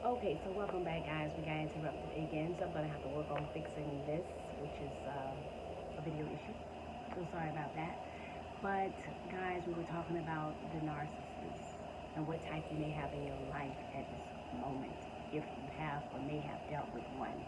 Okay, so welcome back, guys. We got interrupted again, so I'm gonna have to work on fixing this, which is a video issue. So sorry about that. But guys, we were talking about the narcissist and what type you may have in your life at this moment, if you have or may have dealt with one.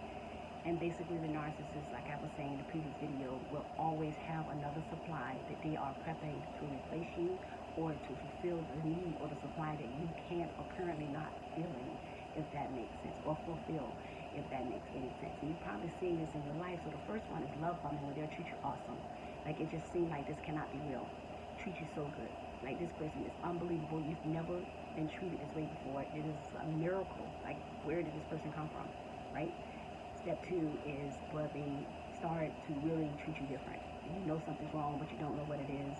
And basically, the narcissist, like I was saying in the previous video, will always have another supply that they are prepping to replace you or to fulfill the need or the supply that you can't or currently not feeling, if that makes sense, or fulfill, if that makes any sense. And you've probably seen this in your life. So the first one is love bombing, where they'll treat you awesome. Like it just seems like this cannot be real. Treat you so good. Like this person is unbelievable. You've never been treated this way before. It is a miracle. Like where did this person come from, right? Step two is where they start to really treat you different. You know something's wrong, but you don't know what it is.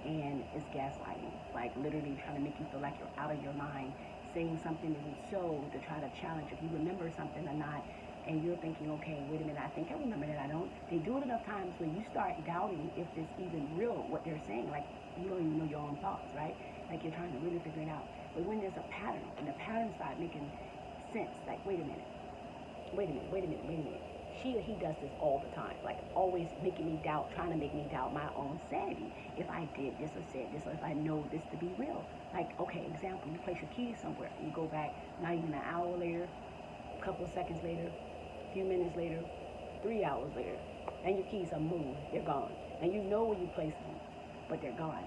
And it's gaslighting, like literally trying to make you feel like you're out of your mind, saying something isn't so to try to challenge if you remember something or not. And you're thinking, okay, wait a minute, I think I remember that. I don't. They do it enough times when you start doubting if it's even real, what they're saying. Like, you don't even know your own thoughts, right? Like, you're trying to really figure it out. But when there's a pattern, and the pattern starts making sense, like, wait a minute, wait a minute, wait a minute, wait a minute. She or he does this all the time, like always making me doubt, trying to make me doubt my own sanity. If I did this or said this, or if I know this to be real. Like, okay, example, you place your keys somewhere, you go back not even an hour later, a couple of seconds later, a few minutes later, 3 hours later, and your keys are moved, they're gone. And you know where you placed them, but they're gone.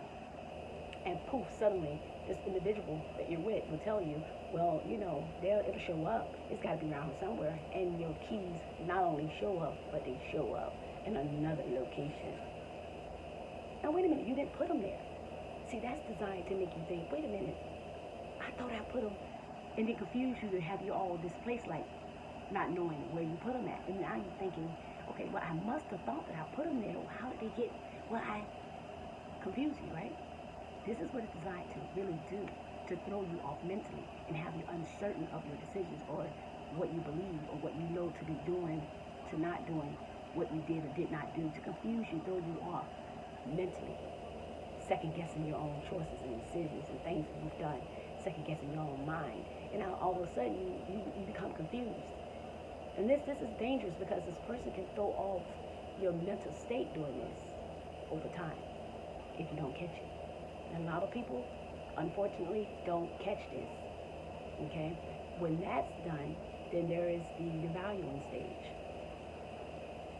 And poof, suddenly this individual that you're with will tell you, well, it'll show up. It's got to be around somewhere. And your keys not only show up, but they show up in another location. Now, wait a minute, you didn't put them there. See, that's designed to make you think, wait a minute, I thought I put them, and it confuse you to have you all displaced, like not knowing where you put them at. And now you're thinking, okay, well, I must have thought that I put them there. Well, how did they get, well, I confuse you, right? This is what it's designed to really do, to throw you off mentally and have you uncertain of your decisions or what you believe or what you know to be doing, to not doing, what you did or did not do, to confuse you, throw you off mentally, second guessing your own choices and decisions and things that you've done, second guessing your own mind. And now all of a sudden you become confused. And this is dangerous because this person can throw off your mental state doing this over time if you don't catch it. And a lot of people, unfortunately, don't catch this. Okay? When that's done, then there is the devaluing stage.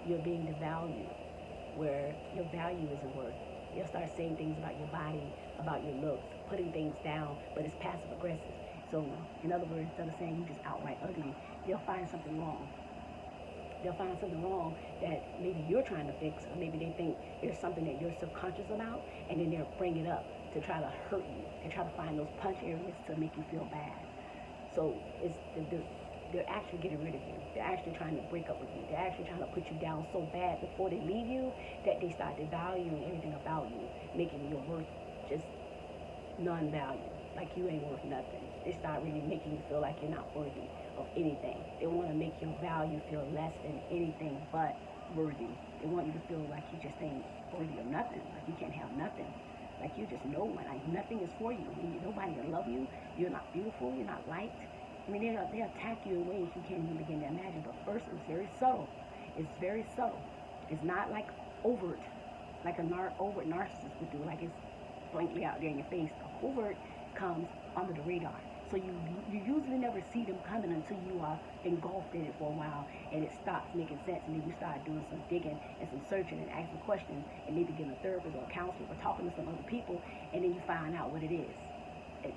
You're being devalued, where your value isn't worth. You'll start saying things about your body, about your looks, putting things down, but it's passive aggressive. So, in other words, instead of saying you're just outright ugly, they'll find something wrong. They'll find something wrong that maybe you're trying to fix, or maybe they think there's something that you're subconscious about, and then they'll bring it up to try to hurt you, and try to find those punch areas to make you feel bad. So they're actually getting rid of you. They're actually trying to break up with you. They're actually trying to put you down so bad before they leave you that they start devaluing everything about you, making your worth just non-value, like you ain't worth nothing. They start really making you feel like you're not worthy of anything. They want to make your value feel less than anything but worthy. They want you to feel like you just ain't worthy of nothing, like you can't have nothing, like you're just no one, like nothing is for you. Nobody will love you. You're not beautiful. You're not liked. I mean, they attack you in ways you can't even begin to imagine. But first, it's very subtle. It's very subtle. It's not like overt, like overt narcissist would do, like it's blankly out there in your face. The covert comes under the radar. So you usually never see them coming until you are engulfed in it for a while and it stops making sense, and then you start doing some digging and some searching and asking questions and maybe getting a therapist or a counselor or talking to some other people, and then you find out what it is. And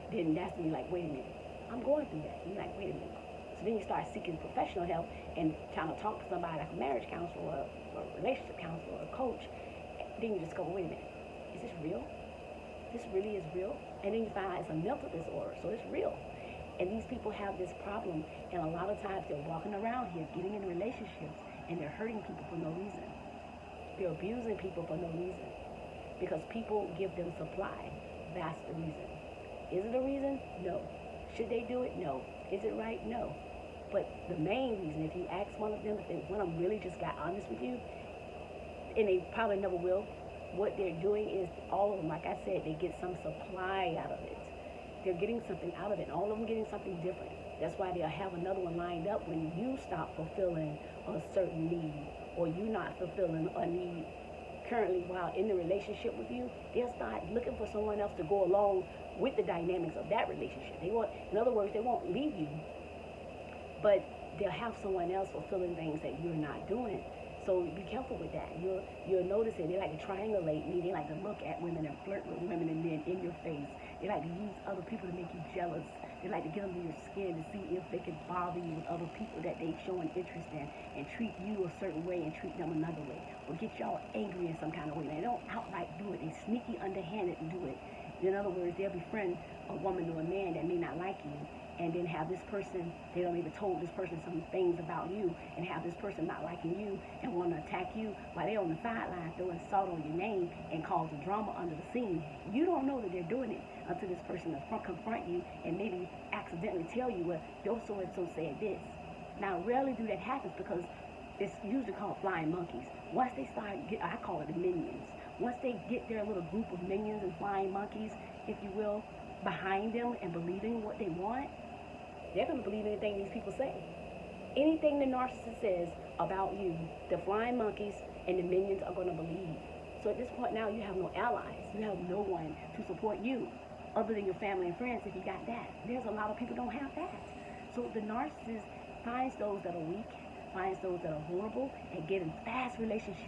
then that's when you're like, wait a minute, I'm going through that. And you're like, wait a minute. So then you start seeking professional help and trying to talk to somebody like a marriage counselor or a relationship counselor or a coach. Then you discover, wait a minute, is this real? This really is real? And then you find out it's a mental disorder, so it's real. And these people have this problem, and a lot of times they're walking around here, getting in relationships, and they're hurting people for no reason. They're abusing people for no reason. Because people give them supply. That's the reason. Is it a reason? No. Should they do it? No. Is it right? No. But the main reason, if you ask one of them, if one of them really just got honest with you, and they probably never will, what they're doing is, all of them, like I said, they get some supply out of it. they're getting something out of it. All of them getting something different. That's why they'll have another one lined up when you stop fulfilling a certain need, or you not fulfilling a need currently while in the relationship with you. They'll start looking for someone else to go along with the dynamics of that relationship. They won't, in other words, they won't leave you, but they'll have someone else fulfilling things that you're not doing. So be careful with that. You'll notice it. They like to triangulate me. They like to look at women and flirt with women and men in your face. They like to use other people to make you jealous. They like to get under your skin to see if they can bother you with other people that they showing interest in, and treat you a certain way and treat them another way, or get y'all angry in some kind of way. They don't outright do it. They sneaky, underhanded and do it. In other words, they'll befriend a woman or a man that may not like you, and then have this person, they don't even told this person some things about you, and have this person not liking you and want to attack you while they're on the sideline throwing salt on your name and causing drama under the scene. You don't know that they're doing it until this person will confront you and maybe accidentally tell you, well, your so-and-so said this. Now, rarely do that happen because it's usually called flying monkeys. Once they start, I call it the minions. Once they get their little group of minions and flying monkeys, if you will, behind them and believing what they want, they're going to believe anything these people say. Anything the narcissist says about you, the flying monkeys and the minions are going to believe. So at this point now, you have no allies. You have no one to support you other than your family and friends if you got that. There's a lot of people who don't have that. So the narcissist finds those that are weak, finds those that are vulnerable, and get in fast relationships